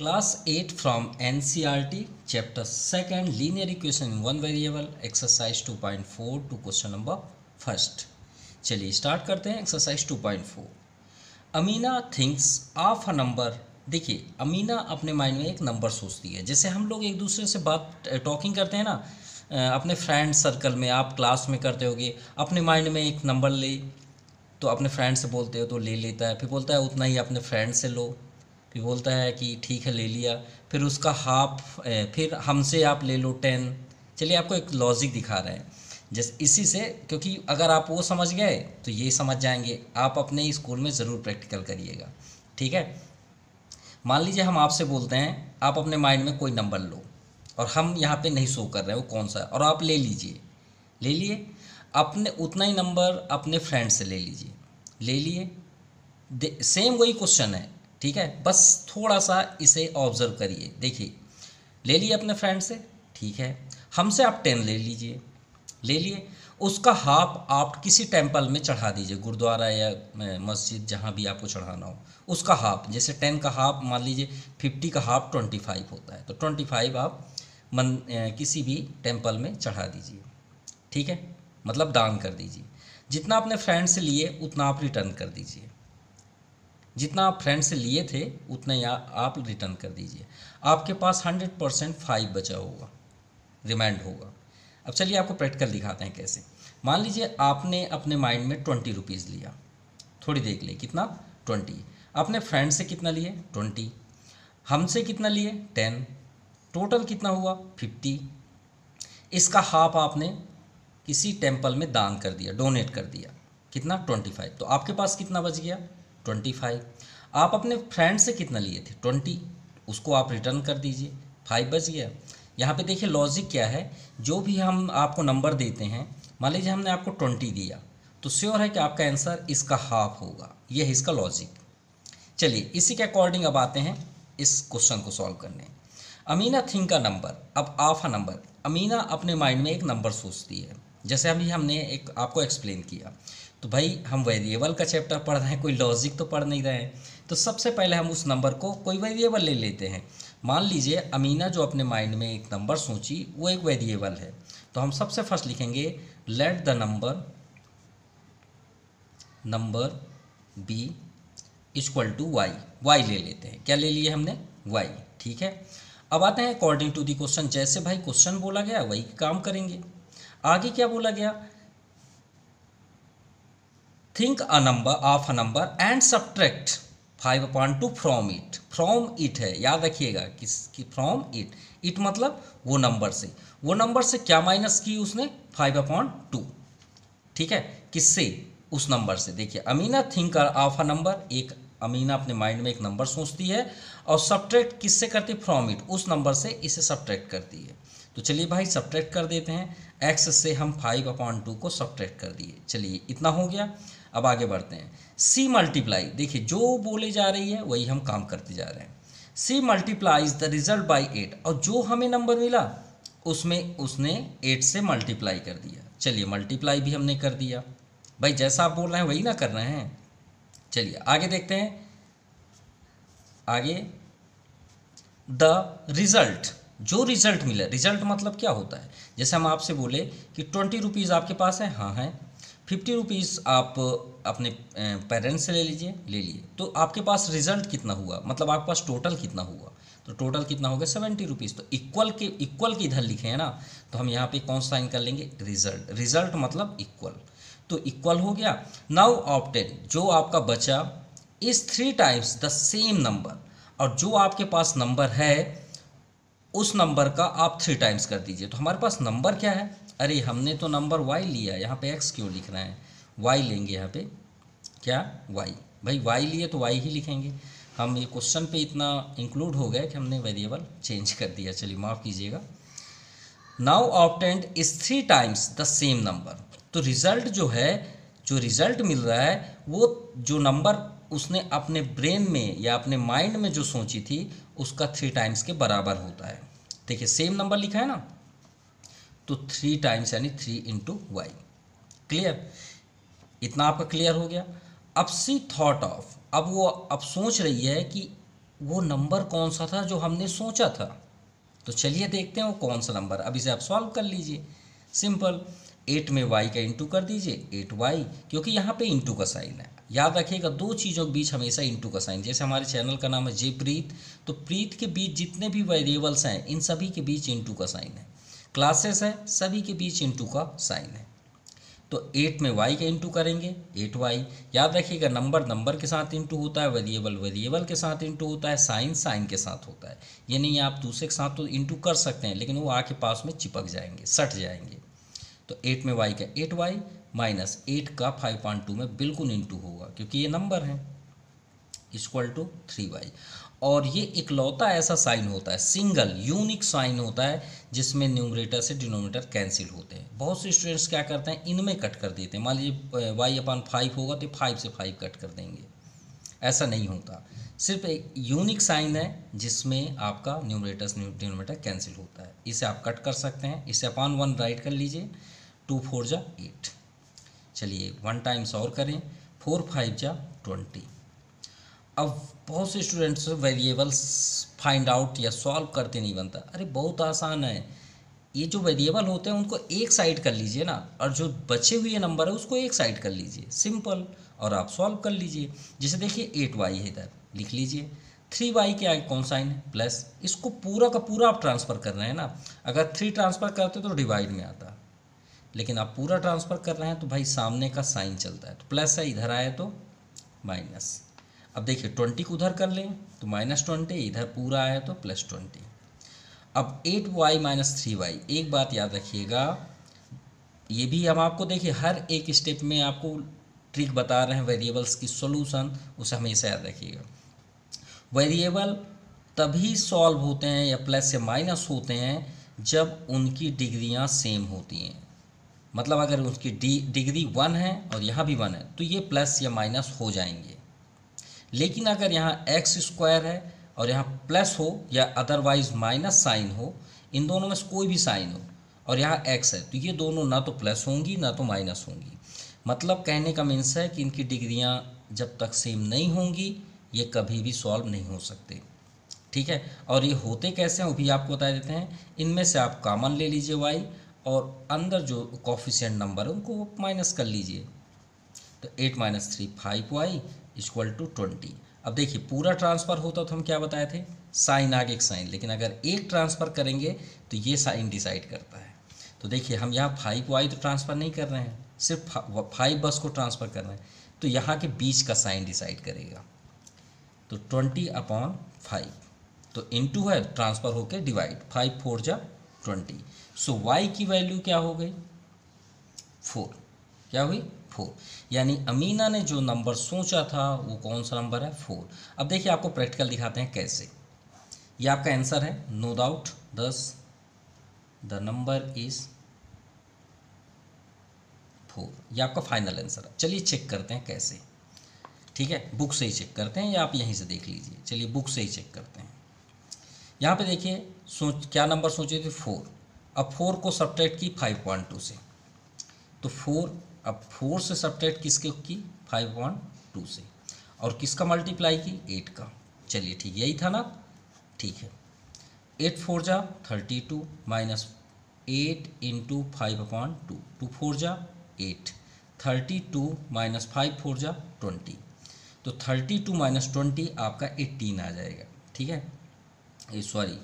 Class 8 from NCERT, Chapter 2, Linear Equation in One Variable, Exercise 2.4 to Question number 1st। चलिए start करते हैं exercise 2.4। Amina thinks of a number. देखिए अमीना अपने mind में एक नंबर सोचती है। जैसे हम लोग एक दूसरे से बात टॉकिंग करते हैं ना, अपने फ्रेंड सर्कल में, आप क्लास में करते होगे, अपने माइंड में एक नंबर ले तो अपने फ्रेंड से बोलते हो तो ले लेता है, फिर बोलता है उतना ही अपने फ्रेंड से लो, फिर बोलता है कि ठीक है ले लिया, फिर उसका हाफ, फिर हमसे आप ले लो 10। चलिए आपको एक लॉजिक दिखा रहे हैं जैसे इसी से, क्योंकि अगर आप वो समझ गए तो ये समझ जाएंगे। आप अपने स्कूल में ज़रूर प्रैक्टिकल करिएगा, ठीक है। मान लीजिए हम आपसे बोलते हैं आप अपने माइंड में कोई नंबर लो और हम यहाँ पे नहीं शो कर रहे हैं वो कौन सा है, और आप ले लीजिए, ले लिए अपने उतना ही नंबर अपने फ्रेंड से ले लीजिए, ले लिए, सेम वही क्वेश्चन है, ठीक है। बस थोड़ा सा इसे ऑब्जर्व करिए। देखिए ले लिए अपने फ्रेंड से, ठीक है, हमसे आप 10 ले लीजिए, ले लिए, उसका हाफ आप किसी टेंपल में चढ़ा दीजिए, गुरुद्वारा या मस्जिद जहाँ भी आपको चढ़ाना हो, उसका हाफ, जैसे 10 का हाफ मान लीजिए 50 का हाफ 25 होता है, तो 25 आप किसी भी टेंपल में चढ़ा दीजिए, ठीक है, मतलब दान कर दीजिए। जितना अपने फ्रेंड से लिए उतना आप रिटर्न कर दीजिए, जितना आप फ्रेंड से लिए थे उतना ही आप रिटर्न कर दीजिए। आपके पास 100% 5 बचा होगा, रिमाइंड होगा। अब चलिए आपको प्रैक्टिकल दिखाते हैं कैसे। मान लीजिए आपने अपने माइंड में 20 रुपीज़ लिया, थोड़ी देख ले कितना 20, अपने फ्रेंड से कितना लिए 20, हमसे कितना लिए 10, टोटल कितना हुआ 50। इसका हाफ आपने किसी टेंपल में दान कर दिया, डोनेट कर दिया, कितना 25, तो आपके पास कितना बच गया 25। आप अपने फ्रेंड से कितना लिए थे 20, उसको आप रिटर्न कर दीजिए, 5 बच गया। यहाँ पे देखिए लॉजिक क्या है, जो भी हम आपको नंबर देते हैं, मान लीजिए हमने आपको 20 दिया तो श्योर है कि आपका आंसर इसका हाफ होगा, ये है इसका लॉजिक। चलिए इसी के अकॉर्डिंग अब आते हैं इस क्वेश्चन को सॉल्व करने। अमीना थिंक अ नंबर, अब ऑफ अ नंबर, अमीना अपने माइंड में एक नंबर सोचती है। जैसे अभी हमने एक आपको एक्सप्लेन किया, तो भाई हम वेरिएबल का चैप्टर पढ़ रहे हैं, कोई लॉजिक तो पढ़ नहीं रहे हैं, तो सबसे पहले हम उस नंबर को कोई वेरिएबल ले लेते हैं। मान लीजिए अमीना जो अपने माइंड में एक नंबर सोची वो एक वेरिएबल है, तो हम सबसे फर्स्ट लिखेंगे let the number be equal to y. Y ले लेते हैं, क्या ले लिए हमने वाई, ठीक है। अब आते हैं अकॉर्डिंग टू दी क्वेश्चन, जैसे भाई क्वेश्चन बोला गया वही काम करेंगे। आगे क्या बोला गया, think a number of a number and subtract 5/2 from it. From it है, याद रखिएगा किसकी, फ्रॉम इट, इट मतलब वो नंबर से, वो नंबर से क्या माइनस की उसने 5/2, ठीक है, किससे, उस नंबर से। देखिए Amina think of a number, एक अमीना अपने माइंड में एक नंबर सोचती है और सब्ट्रैक्ट किससे करती है, फ्रॉम इट, उस नंबर से इसे सब्ट्रैक्ट करती है। तो चलिए भाई सब्ट्रैक्ट कर देते हैं, x से हम 5/2 को सब्ट्रैक्ट कर दिए, चलिए इतना हो गया। अब आगे बढ़ते हैं, c मल्टीप्लाई, देखिए जो बोले जा रही है वही हम काम करते जा रहे हैं। c multiplies the result by 8, और जो हमें नंबर मिला उसमें उसने 8 से मल्टीप्लाई कर दिया। चलिए मल्टीप्लाई भी हमने कर दिया, भाई जैसा आप बोल रहे हैं वही ना कर रहे हैं। चलिए आगे देखते हैं, आगे द रिजल्ट, जो रिजल्ट मिला, रिजल्ट मतलब क्या होता है, जैसे हम आपसे बोले कि 20 रुपीज़ आपके पास है, हाँ है, 50 रुपीज़ आप अपने पेरेंट्स से ले लीजिए, ले लिए, तो आपके पास रिजल्ट कितना हुआ, मतलब आपके पास टोटल कितना हुआ, तो टोटल कितना हो गया 70 रुपीज़। तो इक्वल के इधर लिखे हैं ना, तो हम यहाँ पे कौन साइन कर लेंगे, रिजल्ट, रिजल्ट मतलब इक्वल, तो इक्वल हो गया। नाउ ऑब्टेन, जो आपका बचा is 3 times the same number, और जो आपके पास नंबर है उस नंबर का आप 3 टाइम्स कर दीजिए। तो हमारे पास नंबर क्या है, अरे हमने तो नंबर y लिया, यहाँ पे x क्यों लिख रहे हैं, y लेंगे यहाँ पे, क्या y, भाई y लिए तो y ही लिखेंगे। हम ये क्वेश्चन पे इतना इंक्लूड हो गए कि हमने वेरिएबल चेंज कर दिया, चलिए माफ़ कीजिएगा। Now obtained is 3 times the same number, तो रिजल्ट जो है, जो रिजल्ट मिल रहा है वो जो नंबर उसने अपने ब्रेन में या अपने माइंड में जो सोची थी उसका 3 टाइम्स के बराबर होता है। देखिए सेम नंबर लिखा है ना, तो 3 टाइम्स यानी 3 × y। क्लियर, इतना आपका क्लियर हो गया। अब सी थॉट ऑफ, अब वो अब सोच रही है कि वो नंबर कौन सा था जो हमने सोचा था। तो चलिए देखते हैं वो कौन सा नंबर। अब इसे आप सॉल्व कर लीजिए, सिंपल। 8 में y का इंटू कर दीजिए, 8y, क्योंकि यहाँ पे इंटू का साइन है। याद रखिएगा दो चीज़ों के बीच हमेशा इंटू का साइन। जैसे हमारे चैनल का नाम है जे प्रीत, तो प्रीत के बीच जितने भी वेरिएबल्स हैं इन सभी के बीच इंटू का साइन है। क्लासेस है, सभी के बीच इंटू का साइन है। तो 8 में y का इंटू करेंगे, 8y। याद रखिएगा नंबर नंबर के साथ इंटू होता है, वेरिएबल वेरिएबल के साथ इंटू होता है, साइन साइन के साथ होता है। ये नहीं आप दूसरे के साथ तो इंटू कर सकते हैं, लेकिन वो आके पास में चिपक जाएंगे, सट जाएंगे। तो 8 में y का 8y माइनस 8 का 5.2 में बिल्कुल इंटू होगा, क्योंकि ये नंबर है, इक्वल टू 3y। और ये इकलौता ऐसा साइन होता है, सिंगल यूनिक साइन होता है, जिसमें न्यूमरेटर से डिनोमिनेटर कैंसिल होते हैं। बहुत से स्टूडेंट्स क्या करते हैं, इनमें कट कर देते हैं। मान लीजिए y/5 होगा तो 5 से 5 कट कर देंगे। ऐसा नहीं होता, सिर्फ एक यूनिक साइन है जिसमें आपका न्यूमरेटर से डिनोमिनेटर कैंसिल होता है। इसे आप कट कर सकते हैं, इसे अपान 1 राइट कर लीजिए। 2 4 जा 8। चलिए 1 टाइम्स और करें, 4 5 जा 20। अब बहुत से स्टूडेंट्स वेरिएबल्स फाइंड आउट या सॉल्व करते नहीं बनता। अरे बहुत आसान है, ये जो वेरिएबल होते हैं उनको एक साइड कर लीजिए ना, और जो बचे हुए नंबर है उसको एक साइड कर लीजिए, सिंपल, और आप सॉल्व कर लीजिए। जैसे देखिए 8y है, इधर लिख लीजिए। 3y के आगे कौन साइन है, प्लस। इसको पूरा का पूरा आप ट्रांसफ़र कर रहे हैं ना। अगर 3 ट्रांसफ़र करते तो डिवाइड में आता, लेकिन आप पूरा ट्रांसफ़र कर रहे हैं तो भाई सामने का साइन चलता है। तो प्लस है, इधर आए तो माइनस। अब देखिए 20 को उधर कर लें तो -20, इधर पूरा आया तो +20। अब 8y माइनस 3y, एक बात याद रखिएगा, ये भी हम आपको देखिए हर एक स्टेप में आपको ट्रिक बता रहे हैं वेरिएबल्स की सॉल्यूशन, उसे हमेशा याद रखिएगा। वेरिएबल तभी सॉल्व होते हैं या प्लस या माइनस होते हैं जब उनकी डिग्रियां सेम होती हैं। मतलब अगर उसकी डिग्री 1 है और यहाँ भी 1 है तो ये प्लस या माइनस हो जाएंगे। लेकिन अगर यहाँ एक्स स्क्वायर है और यहाँ प्लस हो या अदरवाइज माइनस साइन हो, इन दोनों में से कोई भी साइन हो, और यहाँ एक्स है, तो ये दोनों ना तो प्लस होंगी ना तो माइनस होंगी। मतलब कहने का मीन्स है कि इनकी डिग्रियाँ जब तक सेम नहीं होंगी ये कभी भी सॉल्व नहीं हो सकते। ठीक है, और ये होते कैसे हैं वो भी आपको बता देते हैं। इनमें से आप कॉमन ले लीजिए y, और अंदर जो कोफिशिएंट नंबर है उनको माइनस कर लीजिए। तो 8 माइनस 3 5y इक्वल टू 20। अब देखिए पूरा ट्रांसफ़र होता तो हम क्या बताए थे, साइन आगे एक साइन, लेकिन अगर एक ट्रांसफ़र करेंगे तो ये साइन डिसाइड करता है। तो देखिए हम यहाँ 5y तो ट्रांसफ़र नहीं कर रहे हैं, सिर्फ 5 बस को ट्रांसफ़र कर रहे हैं, तो यहाँ के बीच का साइन डिसाइड करेगा। तो 20/5, तो इनटू है, ट्रांसफ़र होकर डिवाइड, 5 4 जा 20। सो y की वैल्यू क्या हो गई, 4। क्या हुई, 4। यानी अमीना ने जो नंबर सोचा था वो कौन सा नंबर है, 4। अब देखिए आपको प्रैक्टिकल दिखाते हैं कैसे। ये आपका आंसर है, no doubt, 10, the number is 4। ये आपका फाइनल आंसर है। चलिए चेक करते हैं कैसे। ठीक है, बुक से ही चेक करते हैं या आप यहीं से देख लीजिए। चलिए बुक से ही चेक करते हैं। यहाँ पे देखिए क्या नंबर सोचे थे, 4। अब 4 को सब्ट्रैक्ट की 5.2 से, तो 4, अब 4 से सब्ट्रैक्ट किसके की, 5.2 से, और किसका मल्टीप्लाई की, 8 का। चलिए ठीक, यही था ना, ठीक है। 8 4 जा 32 माइनस 8 इंटू 5/2, 2 4 जा 8, 32 माइनस 5 4 जा 20, तो 32 माइनस 20 आपका 18 आ जाएगा। ठीक है, ये सॉरी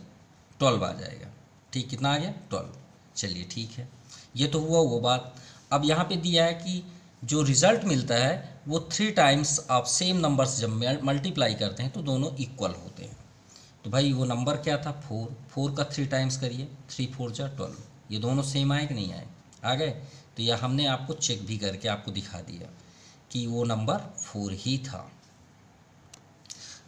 12 आ जाएगा। ठीक, कितना आ गया, 12। चलिए ठीक है, ये तो हुआ वो बात। अब यहाँ पे दिया है कि जो रिज़ल्ट मिलता है वो 3 टाइम्स आप सेम नंबर से जब मल्टीप्लाई करते हैं तो दोनों इक्वल होते हैं। तो भाई वो नंबर क्या था, 4। 4 का 3 टाइम्स करिए, 3 4 जा 12। ये दोनों सेम आए कि नहीं आए, आ गए। तो यह हमने आपको चेक भी करके आपको दिखा दिया कि वो नंबर 4 ही था।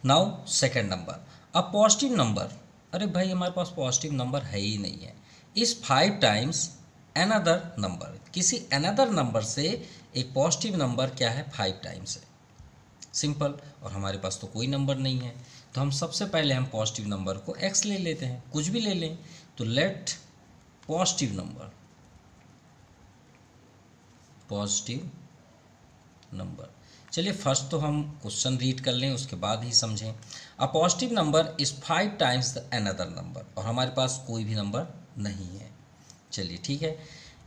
नाउ सेकेंड नंबर, अब पॉजिटिव नंबर। अरे भाई हमारे पास पॉजिटिव नंबर है ही नहीं है। इस 5 टाइम्स अनदर नंबर, किसी अनदर नंबर से एक पॉजिटिव नंबर क्या है, 5 टाइम्स है, सिंपल। और हमारे पास तो कोई नंबर नहीं है, तो हम सबसे पहले हम पॉजिटिव नंबर को x ले लेते हैं, कुछ भी ले लें। तो लेट पॉजिटिव नंबर। चलिए फर्स्ट तो हम क्वेश्चन रीड कर लें, उसके बाद ही समझें। अ positive number is 5 times the another number, और हमारे पास कोई भी नंबर नहीं है। चलिए ठीक है।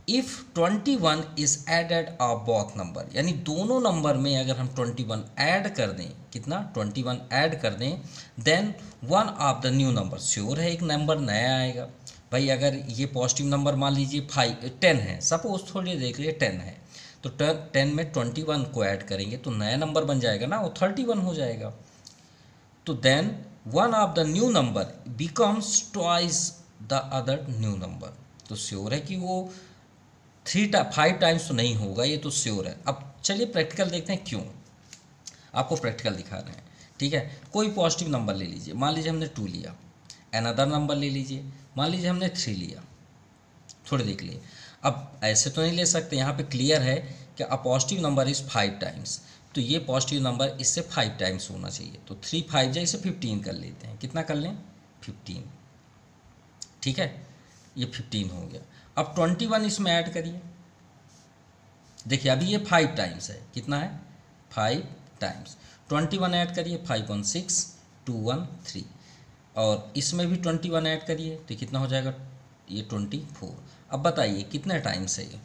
If 21 is added a both number, यानी दोनों नंबर में अगर हम 21 ऐड कर दें, कितना 21 ऐड कर दें, then one of the new number, sure है एक नंबर नया आएगा। भाई अगर ये पॉजिटिव नंबर मान लीजिए 10 है, सपोज थोड़ी देख लिए 10 है, तो 10 में 21 को ऐड करेंगे तो नया नंबर बन जाएगा ना, वो 31 हो जाएगा। तो then one of the new number becomes twice the other new number, तो श्योर है कि वो 5 टाइम्स तो नहीं होगा, ये तो श्योर है। अब चलिए प्रैक्टिकल देखते हैं क्यों, आपको प्रैक्टिकल दिखा रहे हैं। ठीक है, कोई पॉजिटिव नंबर ले लीजिए, मान लीजिए हमने 2 लिया, अनदर नंबर ले लीजिए, मान लीजिए हमने 3 लिया, थोड़े देख लिए। अब ऐसे तो नहीं ले सकते, यहाँ पे क्लियर है कि अ पॉजिटिव नंबर इज़ 5 टाइम्स, तो ये पॉजिटिव नंबर इससे 5 टाइम्स होना चाहिए, तो 3 5 जाए, इसे 15 कर लेते हैं। कितना कर लें? 15। ठीक है, ये 15 हो गया। अब 21 इसमें ऐड करिए, देखिए अभी ये 5 टाइम्स है, कितना है? 5 टाइम्स। 21 ऐड करिए, 5 1 6 2 1 3, और इसमें भी 21 ऐड करिए तो कितना हो जाएगा? ये 24। अब बताइए कितने टाइम्स है ये?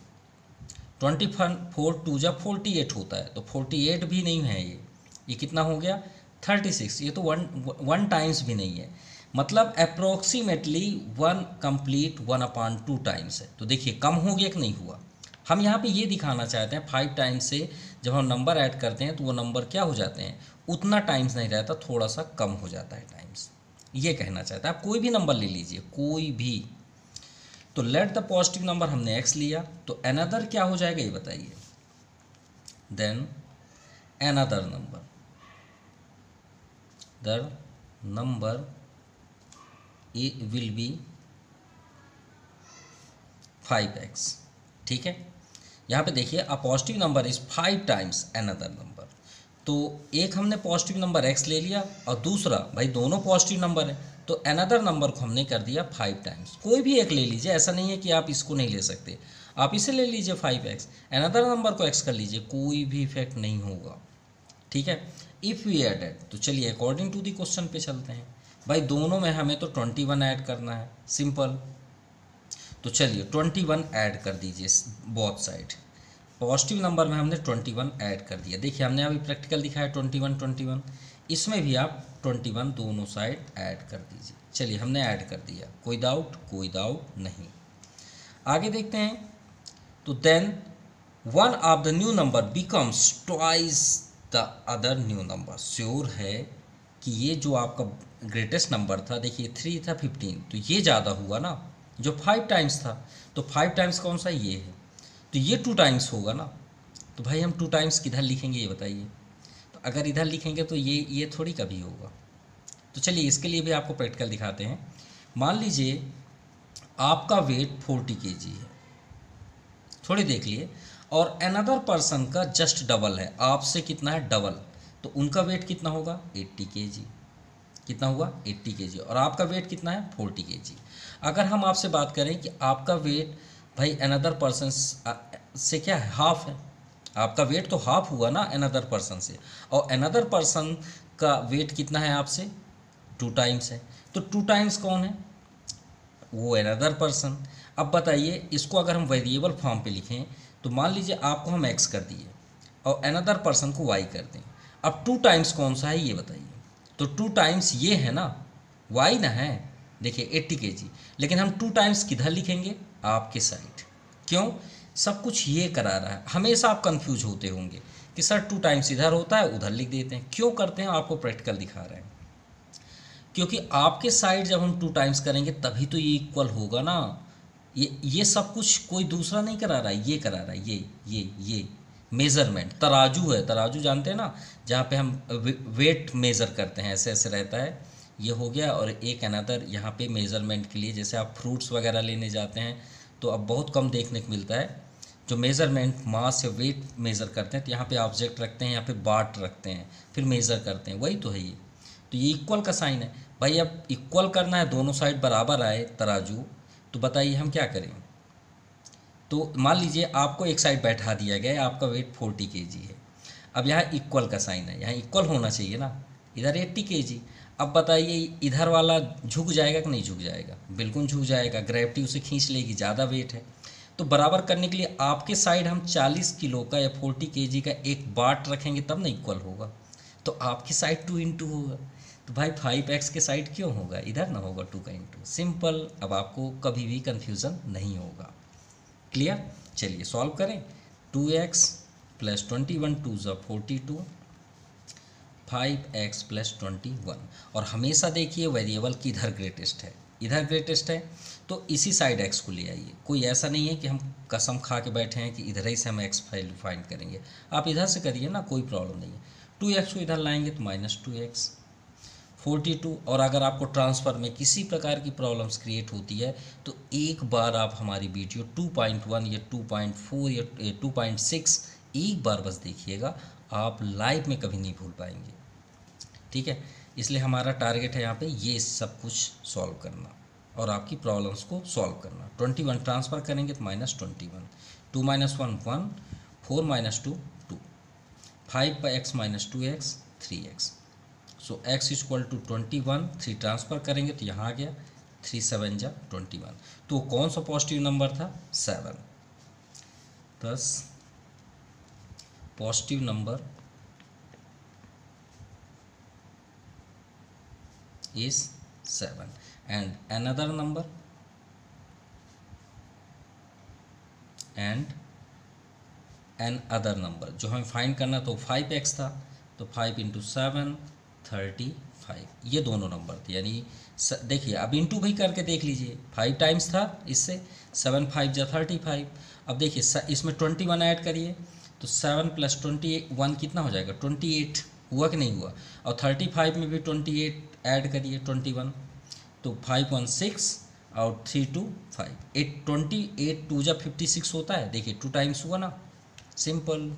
24 2 जब 48 होता है, तो 48 भी नहीं है ये कितना हो गया? 36। ये तो वन टाइम्स भी नहीं है, मतलब अप्रोक्सीमेटली 1 कंप्लीट 1/2 टाइम्स है। तो देखिए कम हो गया कि नहीं हुआ। हम यहाँ पे ये दिखाना चाहते हैं 5 टाइम्स से जब हम नंबर ऐड करते हैं तो वो नंबर क्या हो जाते हैं? उतना टाइम्स नहीं रहता, थोड़ा सा कम हो जाता है टाइम्स, ये कहना चाहता है। आप कोई भी नंबर ले लीजिए, कोई भी। तो लेट द पॉजिटिव नंबर हमने x लिया, तो अनदर क्या हो जाएगा ये बताइए? Then another number, the number will be 5x। ठीक है, यहाँ पे देखिए a positive number is 5 times another number, तो एक हमने पॉजिटिव नंबर x ले लिया और दूसरा, भाई दोनों पॉजिटिव नंबर है, तो अनदर नंबर को हमने कर दिया 5 टाइम्स। कोई भी एक ले लीजिए, ऐसा नहीं है कि आप इसको नहीं ले सकते, आप इसे ले लीजिए 5x, अनदर नंबर को x कर लीजिए, कोई भी इफेक्ट नहीं होगा। ठीक है, इफ़ वी एडेड, तो चलिए अकॉर्डिंग टू दी क्वेश्चन पे चलते हैं। भाई दोनों में हमें तो 21 ऐड करना है, सिंपल। तो चलिए 21 ऐड कर दीजिए बोथ साइड। पॉजिटिव नंबर में हमने 21 ऐड कर दिया। देखिए हमने अभी प्रैक्टिकल दिखाया 21, इसमें भी आप 21 दोनों साइड ऐड कर दीजिए। चलिए हमने ऐड कर दिया, कोई डाउट? कोई डाउट नहीं। आगे देखते हैं, तो then one of the new number becomes twice the other new number. Sure है कि ये जो आपका ग्रेटेस्ट नंबर था, देखिए 3 था 15, तो ये ज़्यादा हुआ ना, जो 5 टाइम्स था, तो 5 टाइम्स कौन सा? ये है, तो ये 2 टाइम्स होगा ना। तो भाई हम 2 टाइम्स किधर लिखेंगे ये बताइए? तो अगर इधर लिखेंगे तो ये थोड़ी कभी होगा। तो चलिए इसके लिए भी आपको प्रैक्टिकल दिखाते हैं। मान लीजिए आपका वेट 40 kg है, थोड़ी देख लिए, और अनदर पर्सन का जस्ट डबल है, आपसे कितना है? डबल, तो उनका वेट कितना होगा? 80 kg। कितना हुआ? 80 kg, और आपका वेट कितना है? 40 kg। अगर हम आपसे बात करें कि आपका वेट भाई अनदर पर्सन से क्या है? हाफ है, आपका वेट तो हाफ हुआ ना अनदर पर्सन से, और अनदर पर्सन का वेट कितना है आपसे? 2 टाइम्स है, तो 2 टाइम्स कौन है? वो अनदर पर्सन। अब बताइए इसको अगर हम वेरिएबल फॉर्म पे लिखें, तो मान लीजिए आपको हम x कर दिए और अनदर पर्सन को y कर दें। अब 2 टाइम्स कौन सा है ये बताइए? तो 2 टाइम्स ये है ना, y ना है। देखिए 80 kg, लेकिन हम 2 टाइम्स किधर लिखेंगे? आपके साइड। क्यों? सब कुछ ये करा रहा है। हमेशा आप कंफ्यूज होते होंगे कि सर 2 टाइम्स इधर होता है, उधर लिख देते हैं। क्यों करते हैं? आपको प्रैक्टिकल दिखा रहे हैं। क्योंकि आपके साइड जब हम 2 टाइम्स करेंगे तभी तो ये इक्वल होगा ना। ये सब कुछ कोई दूसरा नहीं करा रहा है, ये करा रहा है। ये मेज़रमेंट, तराजू है, तराजू जानते हैं ना, जहाँ पे हम वेट मेज़र करते हैं, ऐसे ऐसे रहता है, ये हो गया। और एक अनदर यहाँ पे मेज़रमेंट के लिए, जैसे आप फ्रूट्स वगैरह लेने जाते हैं तो अब बहुत कम देखने को मिलता है जो मेज़रमेंट मास या वेट मेज़र करते हैं, तो यहाँ पे ऑब्जेक्ट रखते हैं, यहाँ पे बाट रखते हैं, फिर मेज़र करते हैं, वही तो है ये। तो ये इक्वल का साइन है भाई। अब इक्वल करना है, दोनों साइड बराबर आए तराजू, तो बताइए हम क्या करें? तो मान लीजिए आपको एक साइड बैठा दिया गया है, आपका वेट 40 kg है। अब यहाँ इक्वल का साइन है, यहाँ इक्वल होना चाहिए ना, इधर 80 kg। अब बताइए इधर वाला झुक जाएगा कि नहीं झुक जाएगा? बिल्कुल झुक जाएगा, ग्रेविटी उसे खींच लेगी, ज़्यादा वेट है। तो बराबर करने के लिए आपके साइड हम 40 किलो का या 40 kg का एक बाट रखेंगे तब ना इक्वल होगा। तो आपकी साइड 2 इंटू होगा, तो भाई 5x के साइड क्यों होगा? इधर ना होगा 2 का इंटू, सिंपल। अब आपको कभी भी कन्फ्यूज़न नहीं होगा। क्लियर? चलिए सॉल्व करें। 2x प्लस 21 2 ज़ा 42, 5x प्लस 21। और हमेशा देखिए वेरिएबल किधर ग्रेटेस्ट है, इधर ग्रेटेस्ट है, तो इसी साइड x को ले आइए। कोई ऐसा नहीं है कि हम कसम खा के बैठे हैं कि इधर ही से हम x वैल्यू फाइंड करेंगे, आप इधर से करिए ना, कोई प्रॉब्लम नहीं है। 2x को इधर लाएंगे तो -2x 42। और अगर आपको ट्रांसफ़र में किसी प्रकार की प्रॉब्लम्स क्रिएट होती है तो एक बार आप हमारी वीडियो 2.1 या 2.4 या 2.6 एक बार बस देखिएगा, आप लाइफ में कभी नहीं भूल पाएंगे। ठीक है, इसलिए हमारा टारगेट है यहाँ पे ये सब कुछ सॉल्व करना और आपकी प्रॉब्लम्स को सॉल्व करना। 21 ट्रांसफ़र करेंगे तो -21, 2 - 1 1, 4 - 2 2, 5x - 2x 3x। So x equal to 21, 3 transfer करेंगे तो यहाँ आ गया 3 7 जा 21। तो कौन सा पॉजिटिव नंबर था? 7। Thus positive number is 7 and another number and an other number जो हमें फाइंड करना तो 5x था, तो 5 × 7 35, ये दोनों नंबर थे। यानी देखिए अब इंटू भी करके देख लीजिए, 5 टाइम्स था इससे, 7 5 जा 35। अब देखिए इसमें 21 ऐड करिए तो 7 + 21 कितना हो जाएगा? 28 हुआ कि नहीं हुआ? और 35 में भी 28 ऐड करिए 21, तो 5 1 6 और 3 2 5, 28 2 जा 56 होता है। देखिए 2 टाइम्स हुआ ना, सिंपल।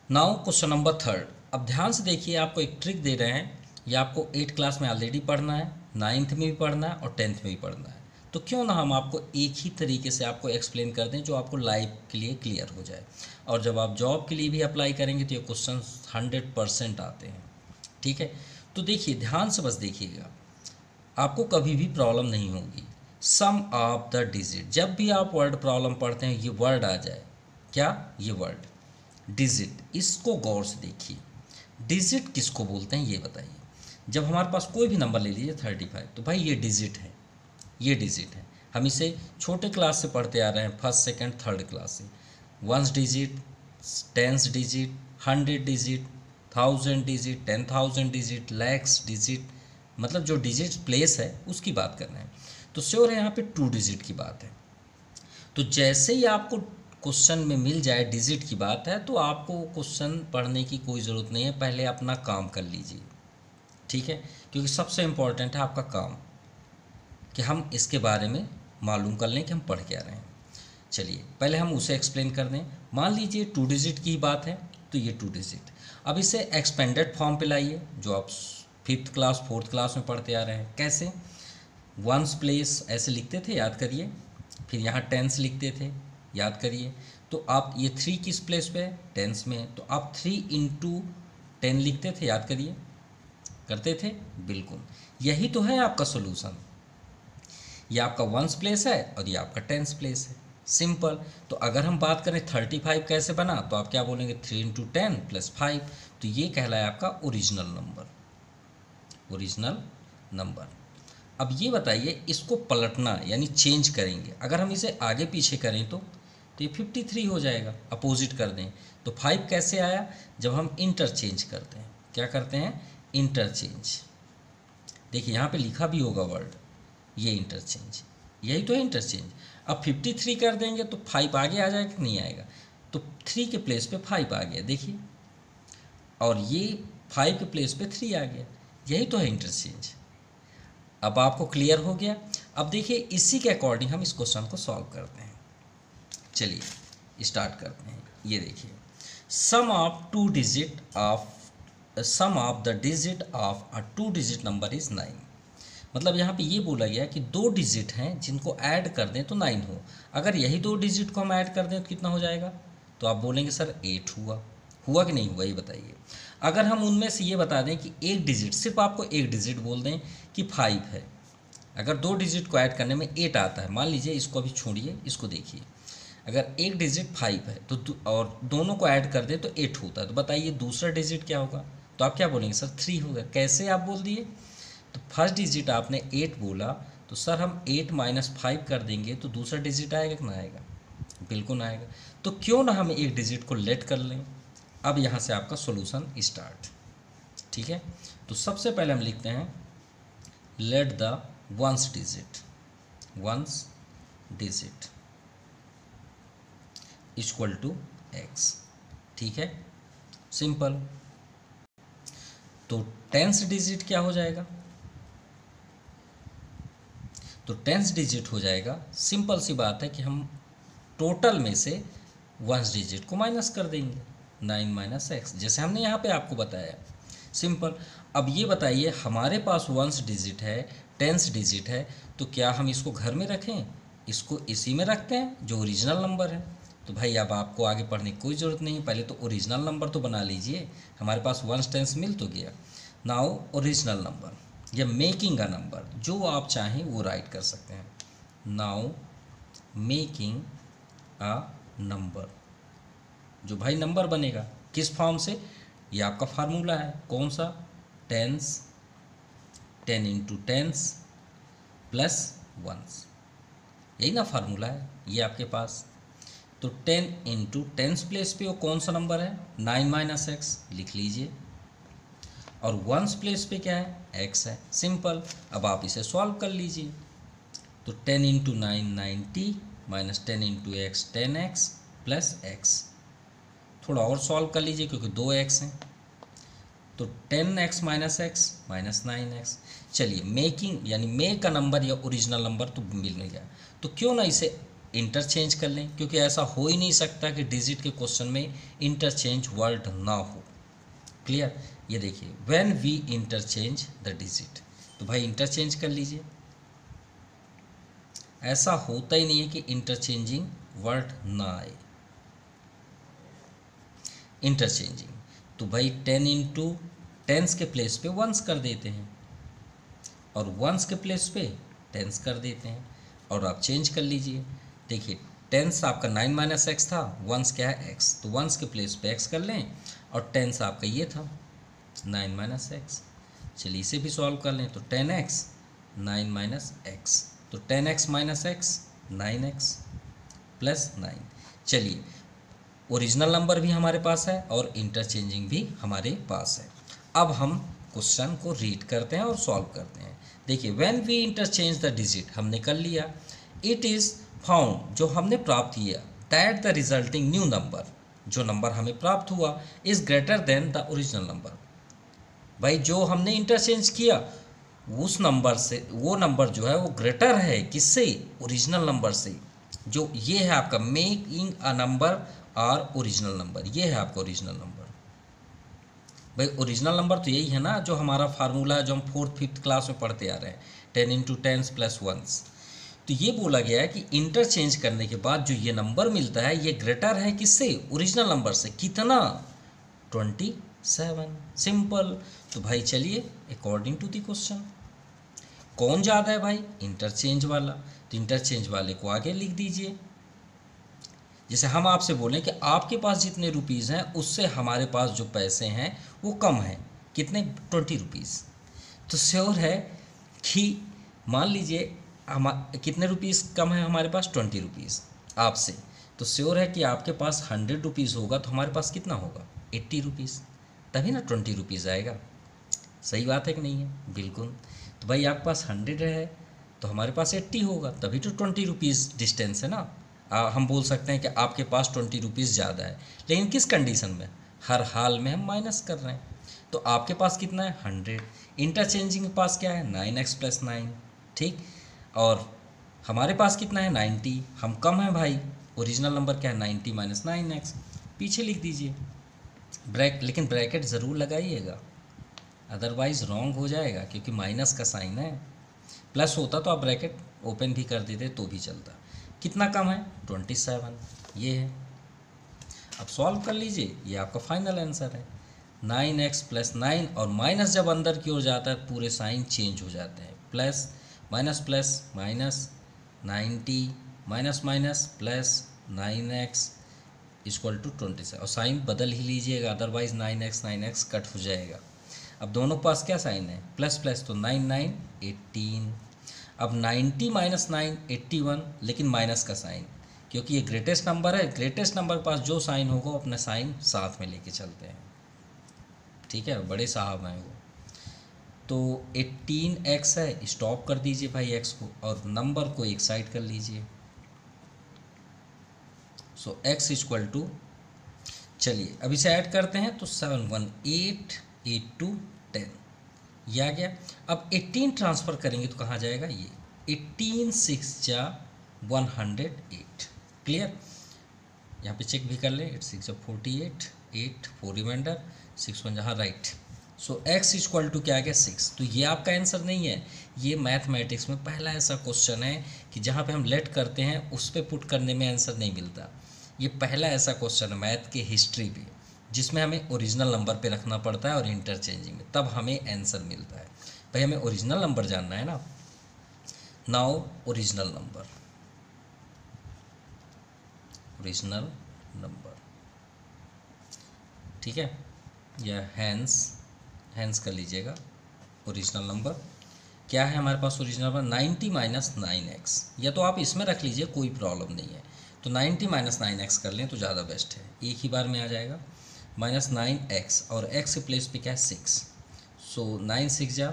Now question number 3। अब ध्यान से देखिए, आपको एक ट्रिक दे रहे हैं, ये आपको 8 क्लास में ऑलरेडी पढ़ना है, 9th में भी पढ़ना है और 10th में भी पढ़ना है। तो क्यों ना हम आपको एक ही तरीके से आपको एक्सप्लेन कर दें जो आपको लाइफ के लिए क्लियर हो जाए, और जब आप जॉब के लिए भी अप्लाई करेंगे तो ये क्वेश्चन 100% आते हैं। ठीक है, तो देखिए ध्यान से बस देखिएगा, आपको कभी भी प्रॉब्लम नहीं होगी। सम ऑफ द डिजिट, जब भी आप वर्ड प्रॉब्लम पढ़ते हैं ये वर्ड आ जाए, क्या? ये वर्ड डिजिट, इसको गौर से देखिए। डिजिट किसको बोलते हैं ये बताइए। जब हमारे पास कोई भी नंबर ले लीजिए 35, तो भाई ये डिजिट है, ये डिजिट है। हम इसे छोटे क्लास से पढ़ते आ रहे हैं, 1st 2nd 3rd क्लास से। 1 digit, 10 digit, 100 digit, 1000 digit, 10,000 digit, lakhs digit, मतलब जो डिजिट प्लेस है उसकी बात कर रहे हैं। तो श्योर है यहाँ पे 2 डिजिट की बात है। तो जैसे ही आपको क्वेश्चन में मिल जाए डिजिट की बात है, तो आपको क्वेश्चन पढ़ने की कोई ज़रूरत नहीं है, पहले अपना काम कर लीजिए। ठीक है, क्योंकि सबसे इम्पॉर्टेंट है आपका काम, कि हम इसके बारे में मालूम कर लें कि हम पढ़ क्या रहे हैं। चलिए पहले हम उसे एक्सप्लेन कर दें। मान लीजिए 2 डिजिट की बात है, तो ये 2 डिजिट। अब इसे एक्सपेंडेड फॉर्म पे लाइए, जो आप 5th क्लास 4th क्लास में पढ़ते आ रहे हैं। कैसे? 1s प्लेस ऐसे लिखते थे, याद करिए। फिर यहाँ 10s लिखते थे, याद करिए। तो आप ये 3 किस प्लेस पे है? 10s में, तो आप 3 × 10 लिखते थे, याद करिए। करते थे? बिल्कुल, यही तो है आपका सोल्यूशन। ये आपका 1s प्लेस है और ये आपका 10s प्लेस है, सिंपल। तो अगर हम बात करें 35 कैसे बना, तो आप क्या बोलेंगे? 3 × 10 + 5, तो ये कहलाया आपका ओरिजिनल नंबर, ओरिजिनल नंबर। अब ये बताइए, इसको पलटना यानी चेंज करेंगे, अगर हम इसे आगे पीछे करें तो ये 53 हो जाएगा। अपोजिट कर दें तो 5 कैसे आया? जब हम इंटरचेंज करते हैं। क्या करते हैं? इंटरचेंज। देखिए यहाँ पे लिखा भी होगा वर्ड, ये इंटरचेंज, यही तो है इंटरचेंज। अब 53 कर देंगे तो 5 आगे आ जाएगा कि नहीं आएगा? तो 3 के प्लेस पे 5 आ गया, देखिए, और ये 5 के प्लेस पे 3 आ गया, यही तो है इंटरचेंज। अब आपको क्लियर हो गया। अब देखिए इसी के अकॉर्डिंग हम इस क्वेश्चन को सॉल्व करते हैं। चलिए स्टार्ट करते हैं। ये देखिए, sum of the digit of a 2 digit number is 9। मतलब यहाँ पे ये बोला गया कि 2 डिजिट हैं जिनको ऐड कर दें तो 9 हो। अगर यही 2 डिजिट को हम ऐड कर दें तो कितना हो जाएगा? तो आप बोलेंगे सर 8 हुआ, हुआ कि नहीं हुआ ये बताइए। अगर हम उनमें से ये बता दें कि एक डिजिट, सिर्फ आपको एक डिजिट बोल दें कि 5 है, अगर 2 डिजिट को ऐड करने में 8 आता है, मान लीजिए इसको अभी छोड़िए, इसको देखिए, अगर एक डिजिट 5 है तो और दोनों को ऐड कर दें तो 8 होता है, तो बताइए दूसरा डिजिट क्या होगा? तो आप क्या बोलेंगे सर 3 होगा। कैसे आप बोल दिए? तो फर्स्ट डिजिट आपने 8 बोला, तो सर हम 8 - 5 कर देंगे तो दूसरा डिजिट आएगा कि ना आएगा? बिल्कुल आएगा। तो क्यों ना हम एक डिजिट को लेट कर लें। अब यहाँ से आपका सॉल्यूशन स्टार्ट, ठीक है। तो सबसे पहले हम लिखते हैं let the ones digit equal to x, ठीक है, सिंपल। तो टेंस डिजिट क्या हो जाएगा? तो टेंस डिजिट हो जाएगा, सिंपल सी बात है कि हम टोटल में से वंस डिजिट को माइनस कर देंगे, 9 - x, जैसे हमने यहाँ पे आपको बताया, सिंपल। अब ये बताइए हमारे पास वंस डिजिट है, टेंस डिजिट है, तो क्या हम इसको घर में रखें? इसको इसी में रखते हैं जो ओरिजिनल नंबर है। तो भाई अब आपको आगे पढ़ने की कोई ज़रूरत नहीं है, पहले तो ओरिजिनल नंबर तो बना लीजिए। हमारे पास वंस टेंस मिल तो गया, नाउ ओरिजिनल नंबर या मेकिंग अ नंबर, जो आप चाहें वो राइट कर सकते हैं। नाउ मेकिंग अ नंबर, जो भाई नंबर बनेगा किस फॉर्म से? ये आपका फार्मूला है, कौन सा? 10 × 10 प्लस 1, यही ना फार्मूला है ये आपके पास। तो 10 × 10 प्लेस पे वो कौन सा नंबर है? 9 - x, लिख लीजिए। और वंस प्लेस पे क्या है? x है, सिंपल। अब आप इसे सॉल्व कर लीजिए। तो 10 × 9 90 - 10 × x 10x प्लस x। थोड़ा और सॉल्व कर लीजिए क्योंकि 2x हैं, तो 10x - x - 9x। चलिए मेकिंग यानी मेक का नंबर या ओरिजिनल नंबर तो मिल नहीं गया, तो क्यों ना इसे इंटरचेंज कर लें, क्योंकि ऐसा हो ही नहीं सकता कि डिजिट के क्वेश्चन में इंटरचेंज वर्ड ना हो। क्लियर? ये देखिए when we interchange the digit, तो भाई इंटरचेंज कर लीजिए। ऐसा होता ही नहीं है कि इंटरचेंजिंग वर्ड ना आए। इंटरचेंजिंग, तो भाई 10 × 10 के प्लेस पे वंस कर देते हैं और वंस के प्लेस पे टेंस कर देते हैं, और आप चेंज कर लीजिए। देखिए टेंस आपका 9 - x था, वंस क्या है? x, तो वंस के प्लेस पे x कर लें, और टेंस आपका ये था 9 - x। चलिए इसे भी सॉल्व कर लें, तो 10x 9 - x, तो 10x - x 9x प्लस 9। चलिए ओरिजिनल नंबर भी हमारे पास है और इंटरचेंजिंग भी हमारे पास है। अब हम क्वेश्चन को रीड करते हैं और सॉल्व करते हैं। देखिए when we interchange the digit, हमने कर लिया। इट इज़ फाउंड, जो हमने प्राप्त किया, that the resulting new number, जो नंबर हमें प्राप्त हुआ, is greater than the original number. भाई जो हमने इंटरचेंज किया उस नंबर से, वो नंबर जो है वो ग्रेटर है किससे? ओरिजिनल नंबर से। जो ये है आपका मेकिंग अ नंबर और ओरिजिनल नंबर, ये है आपका ओरिजिनल नंबर। भाई ओरिजिनल नंबर तो यही है ना, जो हमारा फार्मूला है, जो हम 4th 5th क्लास में पढ़ते आ रहे हैं, 10 × 10 प्लस 1। तो ये बोला गया है कि इंटरचेंज करने के बाद जो ये नंबर मिलता है ये ग्रेटर है किससे? ओरिजिनल नंबर से। कितना? 27, सिंपल। तो भाई चलिए अकॉर्डिंग टू द क्वेश्चन कौन ज़्यादा है भाई? इंटरचेंज वाला। तो इंटरचेंज वाले को आगे लिख दीजिए। जैसे हम आपसे बोलें कि आपके पास जितने रुपीज़ हैं उससे हमारे पास जो पैसे हैं वो कम हैं, कितने? 20 रुपीज़। तो श्योर है कि मान लीजिए हम कितने रुपीज़ कम है हमारे पास? 20 रुपीज़ आपसे। तो श्योर है कि आपके पास 100 रुपीज़ होगा तो हमारे पास कितना होगा? 80 रुपीज़, तभी ना 20 रुपीज़ आएगा। सही बात है कि नहीं है? बिल्कुल। तो भाई आपके पास 100 है तो हमारे पास 80 होगा, तभी तो 20 रुपीज़ डिस्टेंस है ना। हम बोल सकते हैं कि आपके पास 20 रुपीज़ ज़्यादा है, लेकिन किस कंडीशन में? हर हाल में हम माइनस कर रहे हैं। तो आपके पास कितना है? 100। इंटरचेंजिंग के पास क्या है? 9x + 9, ठीक। और हमारे पास कितना है? 90। हम कम है भाई, ओरिजिनल नंबर क्या है? 90 - 9x। पीछे लिख दीजिए लेकिन ब्रैकेट ज़रूर लगाइएगा, अदरवाइज़ रॉन्ग हो जाएगा, क्योंकि माइनस का साइन है। प्लस होता तो आप ब्रैकेट ओपन भी कर देते तो भी चलता। कितना कम है? 27, ये है। अब सॉल्व कर लीजिए, ये आपका फाइनल आंसर है 9x प्लस 9। और माइनस जब अंदर की ओर जाता है पूरे साइन चेंज हो जाते हैं, plus minus plus minus 90 minus minus plus 9x equal to 27। और साइन बदल ही लीजिएगा, अदरवाइज 9x कट हो जाएगा। अब दोनों के पास क्या साइन है, प्लस प्लस, तो 9 9 18। अब 90 माइनस 9 81, लेकिन माइनस का साइन, क्योंकि ये ग्रेटेस्ट नंबर है, ग्रेटेस्ट नंबर के पास जो साइन होगा अपना साइन साथ में लेके चलते हैं, ठीक है, बड़े साहब हैं वो। तो 18x है, स्टॉप कर दीजिए भाई x को और नंबर को एक साइड कर लीजिए। सो x इक्वल टू, चलिए अब इसे ऐड करते हैं तो 7 1 8 8 2 10, ये आ गया। अब 18 ट्रांसफ़र करेंगे तो कहाँ जाएगा, ये 18 6 जा 108, क्लियर। यहाँ पे चेक भी कर लें, 8 6 जा 48 8 4 रिमाइंडर 6 1 जहाँ right. So x equal to क्या आ गया 6। तो ये आपका आंसर नहीं है, ये मैथमेटिक्स में पहला ऐसा क्वेश्चन है कि जहाँ पे हम लेट करते हैं उस पर पुट करने में आंसर नहीं मिलता। ये पहला ऐसा क्वेश्चन है मैथ के हिस्ट्री पे जिसमें हमें ओरिजिनल नंबर पे रखना पड़ता है और इंटरचेंजिंग में, तब हमें आंसर मिलता है। भाई हमें ओरिजिनल नंबर जानना है ना। Now original number, original number, ठीक है, या हैंस कर लीजिएगा। ओरिजिनल नंबर क्या है हमारे पास, ओरिजिनल नंबर 90 माइनस 9x, या तो आप इसमें रख लीजिए, कोई प्रॉब्लम नहीं है। तो 90 माइनस 9x कर लें तो ज़्यादा बेस्ट है, एक ही बार में आ जाएगा। माइनस 9x और x के प्लेस पे क्या है 6। सो 9 6 जा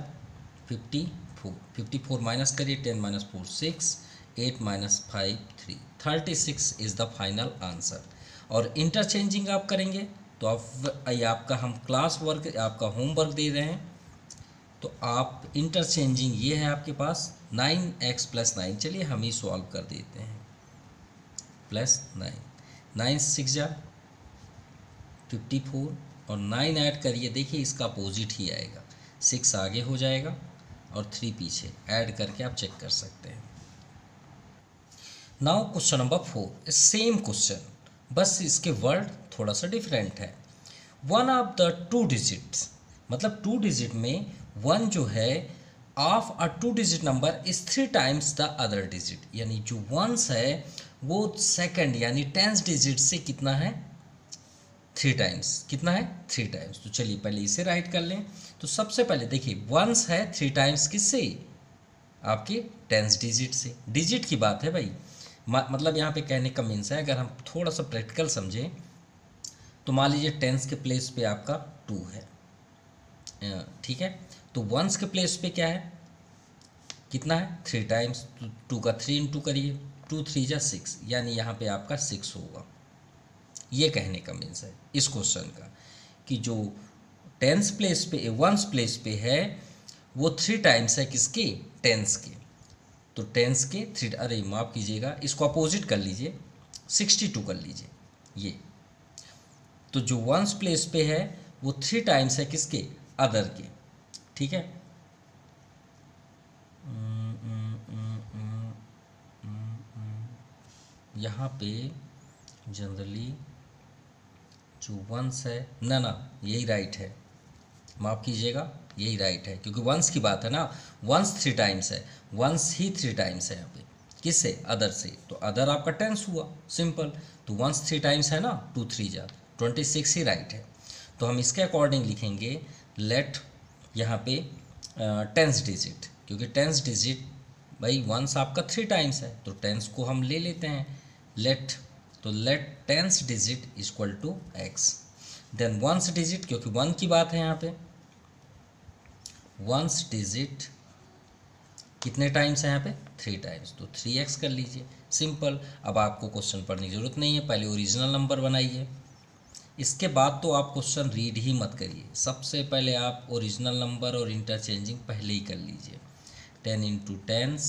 54, 54 माइनस करिए, 10 minus 4 6, 8 minus 5 3, 36 is the final answer. और इंटरचेंजिंग आप करेंगे तो आप, ये आपका हम क्लास वर्क, आपका होमवर्क दे रहे हैं, तो आप इंटरचेंजिंग ये है आपके पास 9x प्लस 9, चलिए हम ही सॉल्व कर देते हैं। प्लस 9 9 6 जा 54 और 9 ऐड करिए, देखिए इसका अपोजिट ही आएगा, 6 आगे हो जाएगा और 3 पीछे, ऐड करके आप चेक कर सकते हैं। Now question number 4, same question, बस इसके वर्ड थोड़ा सा डिफरेंट है। वन ऑफ द 2 डिजिट्स, मतलब 2 डिजिट में 1 जो है of a 2 digit number is 3 times the other digit, यानी जो वंस है वो सेकंड यानी 10th डिजिट से कितना है 3 टाइम्स, कितना है 3 टाइम्स। तो चलिए पहले इसे राइट कर लें। तो सबसे पहले देखिए वंस है 3 टाइम्स किससे, आपके 10th डिजिट से, डिजिट की बात है भाई। मतलब यहाँ पे कहने का मीन्स है, अगर हम थोड़ा सा प्रैक्टिकल समझें तो मान लीजिए 10th के प्लेस पे आपका 2 है, ठीक है, तो वंस के प्लेस पे क्या है, कितना है 3 टाइम्स, तो 2 का 3 इंटू करिए, 2 3 जा 6, यानी यहाँ पे आपका 6 होगा। ये कहने का मीन्स है इस क्वेश्चन का कि जो 10th प्लेस पे, वंस प्लेस पे है वो 3 टाइम्स है किसके, 10th के। तो 10th के 3, अरे माफ़ कीजिएगा, इसको अपोजिट कर लीजिए, 62 कर लीजिए ये। तो जो वंस प्लेस पे है वो 3 टाइम्स है किसके, अदर के, ठीक है। यहाँ पे जनरली जो वंस है, ना यही राइट है, माफ़ कीजिएगा यही राइट है, क्योंकि वंस की बात है ना, वंस 3 टाइम्स है, वंस ही 3 टाइम्स है यहाँ पे, किससे, अदर से, तो अदर आपका 10 हुआ, सिंपल। तो वंस 3 टाइम्स है ना, 2 3 जा 26 ही राइट है। तो हम इसके अकॉर्डिंग लिखेंगे लेट यहाँ पे 10th डिजिट, क्योंकि 10th डिजिट भाई वंस आपका 3 टाइम्स है, तो 10th को हम ले लेते हैं लेट, तो let 10th digit equal to x। Then ones digit, क्योंकि 1 की बात है यहाँ पे, वंस डिजिट कितने टाइम्स है यहाँ पे 3 टाइम्स, तो 3x कर लीजिए, सिंपल। अब आपको क्वेश्चन पढ़ने की ज़रूरत नहीं है, पहले ओरिजिनल नंबर बनाइए, इसके बाद तो आप क्वेश्चन रीड ही मत करिए, सबसे पहले आप ओरिजिनल नंबर और इंटरचेंजिंग पहले ही कर लीजिए। 10 इंटू 10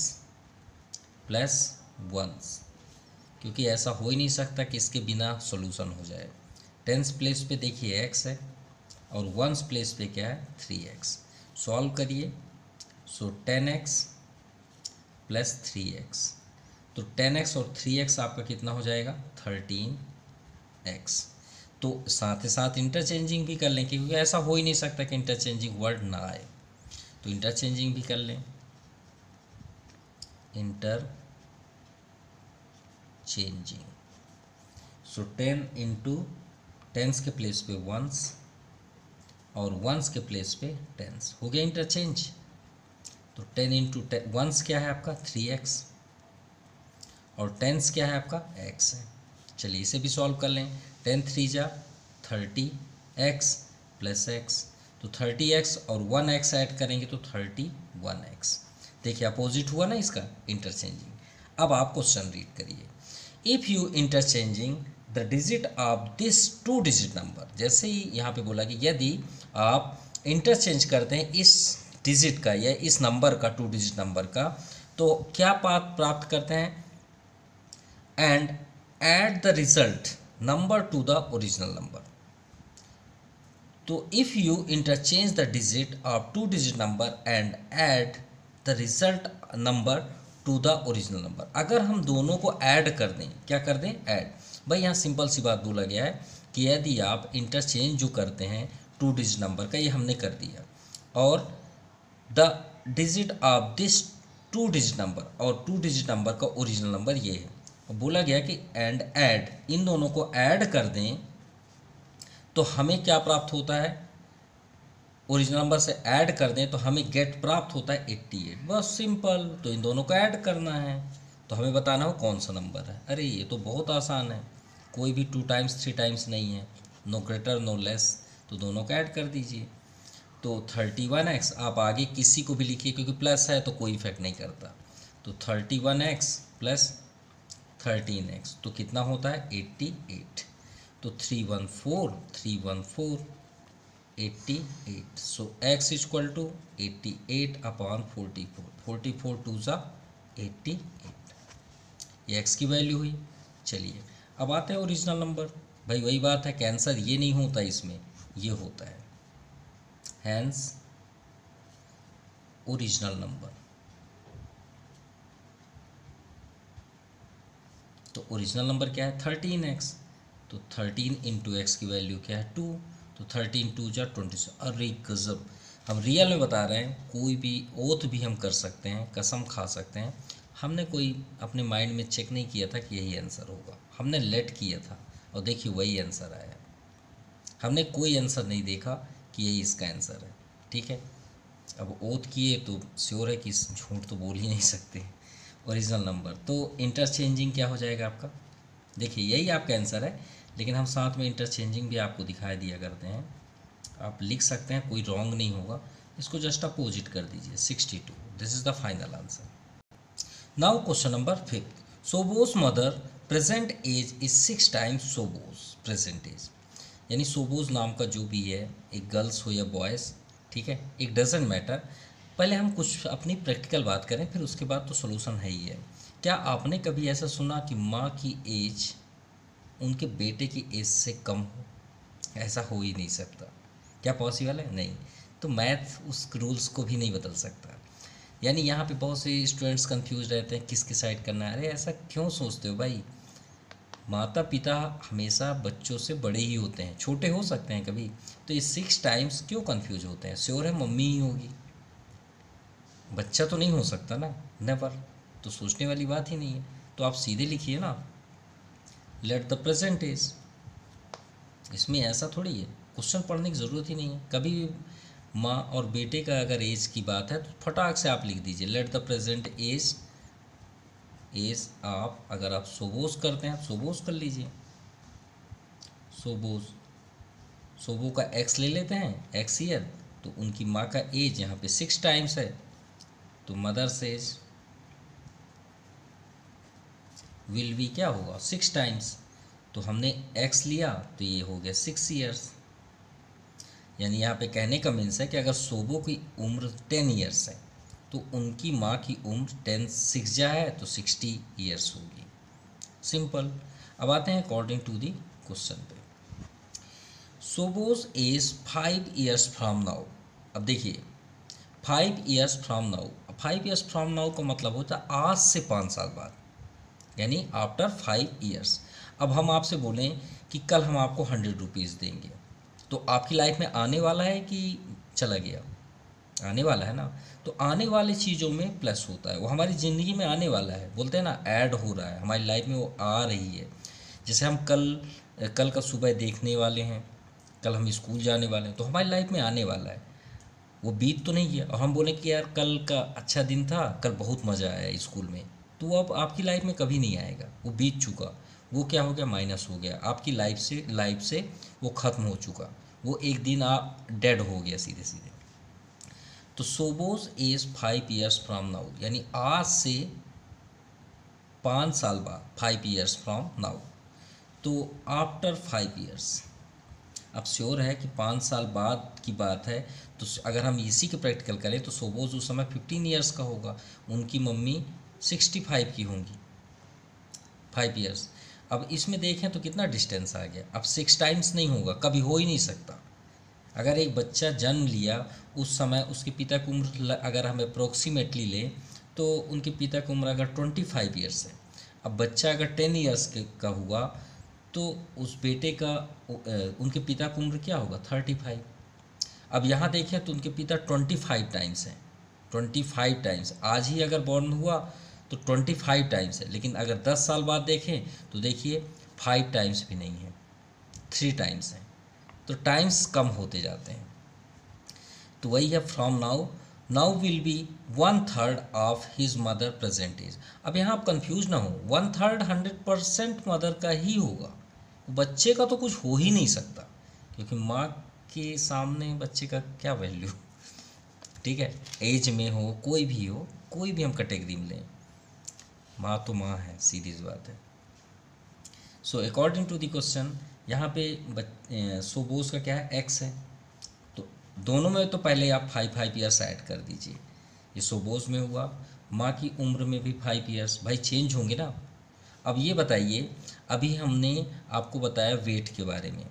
प्लस 1, क्योंकि ऐसा हो ही नहीं सकता कि इसके बिना सॉल्यूशन हो जाए। 10th प्लेस पे देखिए x है और 1st प्लेस पे क्या है 3x, सॉल्व करिए। सो 10x प्लस 3x, तो 10x और 3x आपका कितना हो जाएगा 13x। तो साथ ही साथ इंटरचेंजिंग भी कर लें, क्योंकि ऐसा हो ही नहीं सकता कि इंटरचेंजिंग वर्ड ना आए, तो इंटरचेंजिंग भी कर लें। इंटरचेंजिंग, सो 10 इंटू टेंस के प्लेस पे वंस और वंस के प्लेस पे टेंस, हो गया इंटरचेंज। तो 10 इंटू वंस क्या है आपका 3x और टेंस क्या है आपका x है। चलिए इसे भी सॉल्व कर लें। 10 3 जा 30x प्लस एक्स, तो 30x और 1x ऐड करेंगे तो 31x। देखिए अपोजिट हुआ ना इसका, इंटरचेंजिंग। अब आप क्वेश्चन रीड करिए। If you interchanging the digit of this 2 digit number, जैसे ही यहाँ पे बोला कि यदि आप इंटरचेंज करते हैं इस डिजिट का या इस नंबर का 2 डिजिट नंबर का, तो क्या प्राप्त करते हैं, and add the result number to the original number. तो if you interchange the digit of 2 digit number and add the result number to the original number, अगर हम दोनों को ऐड कर दें, क्या कर दें, ऐड। भाई यहाँ सिंपल सी बात बोला गया है कि यदि आप इंटरचेंज जो करते हैं 2 डिजिट नंबर का, ये हमने कर दिया, और the digit of this 2 digit number और 2 डिजिट नंबर का ओरिजिनल नंबर ये है, बोला गया कि एंड ऐड, इन दोनों को ऐड कर दें तो हमें क्या प्राप्त होता है, ओरिजिनल नंबर से ऐड कर दें तो हमें गेट प्राप्त होता है 88। बस सिंपल, तो इन दोनों को ऐड करना है, तो हमें बताना हो कौन सा नंबर है। अरे ये तो बहुत आसान है, कोई भी 2 टाइम्स 3 टाइम्स नहीं है, नो ग्रेटर नो लेस, तो दोनों को ऐड कर दीजिए। तो 31x, आप आगे किसी को भी लिखिए क्योंकि प्लस है तो कोई इफेक्ट नहीं करता, तो 31x प्लस 13x, तो कितना होता है 88। तो 314 88, सो x इक्वल टू 88 अपॉन 44, 44 2 ज़ा 88, ये x की वैल्यू हुई। चलिए अब आते हैं ओरिजिनल नंबर। भाई वही बात है कि आंसर ये नहीं होता, इसमें ये होता है, हैंस ओरिजिनल नंबर। तो ओरिजिनल नंबर क्या है 13x, तो 13 इंटू एक्स की वैल्यू क्या है 2, तो 13 2 जा 26। अरे गज़ब, हम रियल में बता रहे हैं, कोई भी ओथ भी हम कर सकते हैं, कसम खा सकते हैं। हमने कोई अपने माइंड में चेक नहीं किया था कि यही आंसर होगा, हमने लेट किया था और देखिए वही आंसर आया। हमने कोई आंसर नहीं देखा कि यही इसका आंसर है, ठीक है। अब ओथ किए तो श्योर है कि झूठ तो बोल ही नहीं सकते। ओरिजिनल नंबर, तो इंटरचेंजिंग क्या हो जाएगा आपका, देखिए यही आपका आंसर है, लेकिन हम साथ में इंटरचेंजिंग भी आपको दिखाई दिया करते हैं। आप लिख सकते हैं, कोई रॉन्ग नहीं होगा, इसको जस्ट अपोजिट कर दीजिए 62। This is the final answer. Now question number 5, Sobo's mother present age is 6 times Sobo's present age, यानी सोबोस नाम का जो भी है, एक गर्ल्स हो या बॉयज़, ठीक है, एक डजेंट मैटर। पहले हम कुछ अपनी प्रैक्टिकल बात करें, फिर उसके बाद तो सोल्यूशन है ही है। क्या आपने कभी ऐसा सुना कि माँ की एज उनके बेटे की एज से कम हो? ऐसा हो ही नहीं सकता। क्या पॉसिबल है? नहीं। तो मैथ उस रूल्स को भी नहीं बदल सकता। यानी यहाँ पे बहुत से स्टूडेंट्स कंफ्यूज रहते हैं किसकी साइड करना है। अरे ऐसा क्यों सोचते हो भाई, माता पिता हमेशा बच्चों से बड़े ही होते हैं, छोटे हो सकते हैं कभी, तो ये 6 टाइम्स क्यों कंफ्यूज होते हैं? श्योर है मम्मी ही होगी, बच्चा तो नहीं हो सकता ना, नेवर। तो सोचने वाली बात ही नहीं है, तो आप सीधे लिखिए ना, लेट द प्रेजेंट एज। इसमें ऐसा थोड़ी है, क्वेश्चन पढ़ने की ज़रूरत ही नहीं है। कभी भी माँ और बेटे का अगर एज की बात है तो फटाक से आप लिख दीजिए let the present age. Age आप अगर आप सोबोस करते हैं, सोबोस कर लीजिए, सोबोस, सोबो का एक्स ले लेते हैं, एक्स ईयर, तो उनकी माँ का एज यहाँ पे 6 टाइम्स है, तो मदर्स एज विल बी क्या होगा 6 टाइम्स। तो हमने x लिया तो ये हो गया 6 ईयर्स। यानी यहाँ पे कहने का मीन्स है कि अगर सोबो की उम्र 10 ईयर्स है तो उनकी माँ की उम्र 10 6 जा है तो 60 ईयर्स होगी। सिंपल। अब आते हैं अकॉर्डिंग टू दी क्वेश्चन पे। सोबोज एज 5 ईयर्स फ्रॉम नाउ। अब देखिए 5 years from now, 5 years from now का मतलब होता है आज से 5 साल बाद, यानी आफ्टर 5 ईयर्स। अब हम आपसे बोलें कि कल हम आपको 100 रुपीज़ देंगे, तो आपकी लाइफ में आने वाला है कि चला गया? आने वाला है ना। तो आने वाली चीज़ों में प्लस होता है, वो हमारी ज़िंदगी में आने वाला है, बोलते हैं ना ऐड हो रहा है हमारी लाइफ में, वो आ रही है। जैसे हम कल का सुबह देखने वाले हैं, कल हम स्कूल जाने वाले हैं, तो हमारी लाइफ में आने वाला है, वो बीत तो नहीं है। और हम बोले कि यार कल का अच्छा दिन था, कल बहुत मज़ा आया स्कूल में, तो वो अब आपकी लाइफ में कभी नहीं आएगा, वो बीत चुका। वो क्या हो गया? माइनस हो गया आपकी लाइफ से वो ख़त्म हो चुका, वो एक दिन आप डेड हो गया सीधे सीधे। तो सोबोज इज 5 years फ्रॉम नाउ, यानी आज से 5 साल बाद, 5 years फ्रॉम नाउ। तो आफ्टर 5 years, अब श्योर है कि 5 साल बाद की बात है, तो अगर हम इसी के प्रैक्टिकल करें तो सोबोज उस समय 15 years का होगा, उनकी मम्मी 65 की होंगी। 5 years। अब इसमें देखें तो कितना डिस्टेंस आ गया। अब 6 times नहीं होगा, कभी हो ही नहीं सकता। अगर एक बच्चा जन्म लिया उस समय उसके पिता की उम्र अगर हम अप्रोक्सीमेटली लें तो उनके पिता की उम्र अगर 25 years है, अब बच्चा अगर 10 years का हुआ तो उस बेटे का उनके पिता की उम्र क्या होगा? 35। अब यहाँ देखें तो उनके पिता 25 times हैं, 25 times। आज ही अगर बॉर्न हुआ तो 25 times है, लेकिन अगर 10 साल बाद देखें तो देखिए 5 times भी नहीं है, 3 times है। तो टाइम्स कम होते जाते हैं। तो वही है from now, now will be 1/3 of his mother present age. अब यहाँ आप कंफ्यूज ना हो, 1/3 100% मदर का ही होगा, बच्चे का तो कुछ हो ही नहीं सकता, क्योंकि माँ के सामने बच्चे का क्या वैल्यू। ठीक है, एज में हो, कोई भी हम कैटेगरी में लें, माँ तो माँ है, सीधी सी बात है। So according to the question, यहाँ पे सोबोस का क्या है? एक्स है, तो दोनों में तो पहले आप 5 years ऐड कर दीजिए। ये सोबोस में हुआ, माँ की उम्र में भी 5 years, भाई चेंज होंगे ना। अब ये बताइए, अभी हमने आपको बताया वेट के बारे में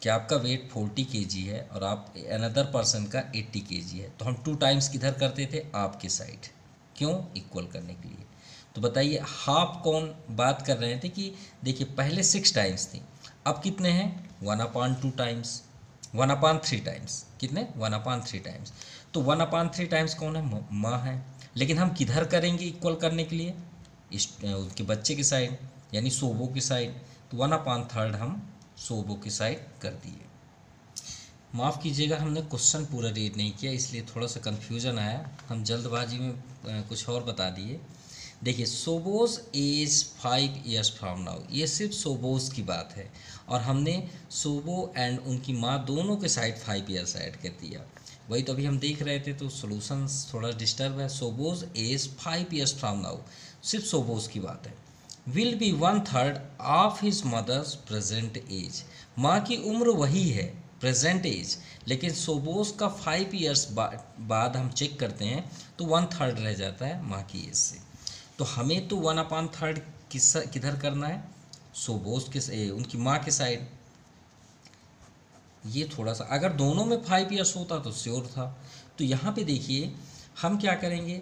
कि आपका वेट 40 kg है और आप अनदर पर्सन का 80 kg है, तो हम 2 times किधर करते थे? आपके साइड, क्यों? इक्वल करने के लिए। तो बताइए हाफ कौन बात कर रहे थे कि देखिए पहले 6 times थी, अब कितने हैं? 1/2 times, 1/3 times। कितने? 1/3 times। तो 1/3 times कौन है? माँ है। लेकिन हम किधर करेंगे इक्वल करने के लिए? उसके बच्चे की साइड, यानी सोबो की साइड। तो 1/3 हम सोबो की साइड कर दिए। माफ़ कीजिएगा, हमने क्वेश्चन पूरा रीड नहीं किया, इसलिए थोड़ा सा कन्फ्यूज़न आया, हम जल्दबाजी में कुछ और बता दिए। देखिए सोबोस एज 5 years फ्रॉम नाउ, ये सिर्फ सोबोस की बात है, और हमने सोबो एंड उनकी माँ दोनों के साइड 5 years ऐड कर दिया। वही तो अभी हम देख रहे थे, तो सॉल्यूशन थोड़ा डिस्टर्ब है। सोबोस एज 5 years फ्रॉम नाउ, सिर्फ सोबोस की बात है। Will be 1/3 of his mother's present age, माँ की उम्र वही है प्रेजेंट एज, लेकिन सोबोस का 5 years बाद हम चेक करते हैं तो 1/3 रह जाता है माँ की एज से। तो हमें तो 1/3 किधर करना है? सोबोस के उनकी माँ के साइड। ये थोड़ा सा, अगर दोनों में 5 years होता तो श्योर था। तो यहाँ पे देखिए हम क्या करेंगे,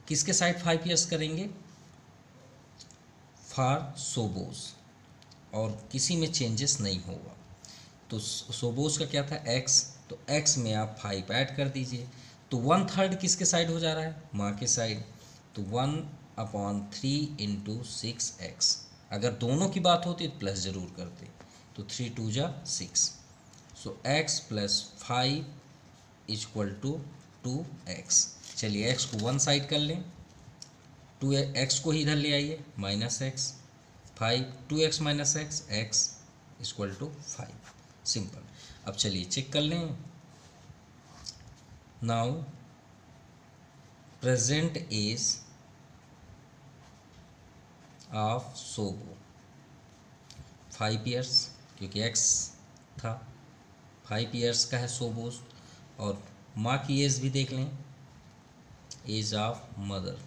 किसके साइड 5 years करेंगे? फॉर सोबोस, और किसी में चेंजेस नहीं होगा। तो सोबोस का क्या था? एक्स, तो एक्स में आप 5 ऐड कर दीजिए, तो 1/3 किसके साइड हो जा रहा है? माँ के साइड। तो 1/3 इंटू 6x, अगर दोनों की बात होती तो प्लस ज़रूर करते, तो 3 2 जा 6। सो x + 5 = 2x। चलिए x को वन साइड कर लें, 2x को ही इधर ले आइए, -x, 5 2x - x, x = 5। Simple. अब चलिए चेक कर लें। Now present age of Sobo 5 years, क्योंकि x था, 5 years का है सोबोस। और माँ की एज भी देख लें, एज ऑफ मदर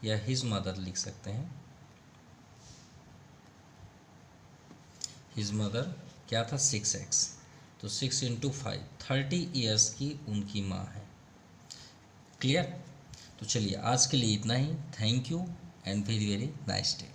या हिज मदर लिख सकते हैं। हिज मदर क्या था? 6x, तो 6 × 5 30 years की उनकी माँ है। क्लियर? तो चलिए आज के लिए इतना ही। Thank you and very very nice day.